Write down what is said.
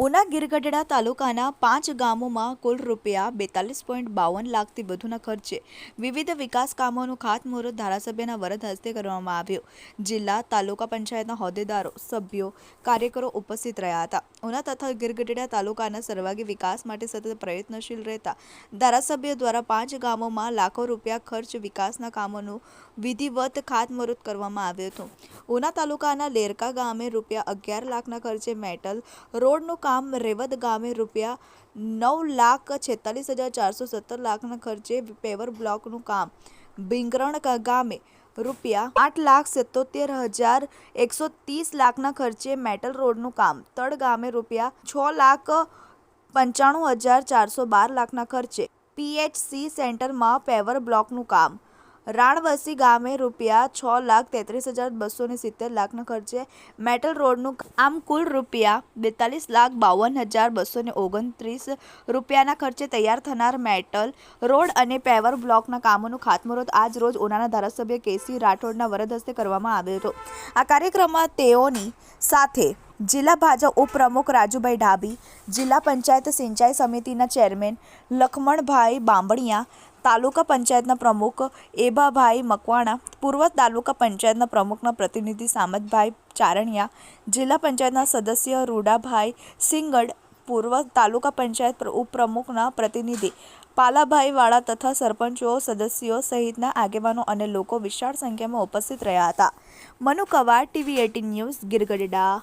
ઉના ગીરગઢડા તાલુકાના 5 ગામોમાં કુલ ₹42.52 લાખથી વધુના ખર્ચે વિવિધ વિકાસ કામોનું ખાતમુહૂર્ત ધારાસભ્યના વરદ હસ્તે કરવામાં આવ્યું. જિલ્લા તાલુકા પંચાયતના હોદ્દેદારો, સભ્યો, કાર્યકરો ઉપસ્થિત રહ્યા હતા. ઉના તથા ગીરગઢડા તાલુકાના સર્વાંગી વિકાસ માટે સતત પ્રયત્નશીલ રહેતા ધારાસભ્ય દ્વારા 5 ગામોમાં લાખો રૂપિયા ખર્ચ વિકાસના કામોનું વિધિવત ખાતમુહૂર્ત કરવામાં આવ્યું હતું. ઉના તાલુકાના લેરકા ગામે ₹11 લાખના ખર્ચે મેટલ રોડનું કામ, રેવદ ગામે ₹9,46,417 લાખના ખર્ચે પેવર બ્લોકનું કામ, ભીંગરણ ગામે ₹8,77,130 લાખના ખર્ચે મેટલ રોડનું કામ, તળ ગામે ₹6,95,412 લાખના ખર્ચે PHC સેન્ટરમાં પેવર બ્લોકનું કામ, રાણવસી ગામે ₹6,33,270 લાખના ખર્ચે મેટલ રોડનું આમ કુલ ₹42,42,229 ખર્ચે તૈયાર થનાર મેટલ રોડ અને પેવર બ્લોકના કામોનું ખાતમુહૂર્ત આજ રોજ ઉનાના ધારાસભ્ય કેસી રાઠોડના વરદ હસ્તે કરવામાં આવ્યો હતો. આ કાર્યક્રમમાં તેઓની સાથે જિલ્લા ભાજપ ઉપપ્રમુખ રાજુભાઈ ડાભી, જિલ્લા પંચાયત સિંચાઈ સમિતિના ચેરમેન લખમણભાઈ બાંભણિયા, તાલુકા પંચાયતના પ્રમુખ એભાભાઈ મકવાણા, પૂર્વ તાલુકા પંચાયતના પ્રમુખના પ્રતિનિધિ સામતભાઈ ચારણિયા, જિલ્લા પંચાયતના સદસ્ય રૂડાભાઈ સિંગડ, પૂર્વ તાલુકા પંચાયત ઉપપ્રમુખના પ્રતિનિધિ પાલાભાઈ વાળા તથા સરપંચો, સદસ્યો સહિતના આગેવાનો અને લોકો વિશાળ સંખ્યામાં ઉપસ્થિત રહ્યા હતા. Manu Quad, TV18 news, Gir Gadhada.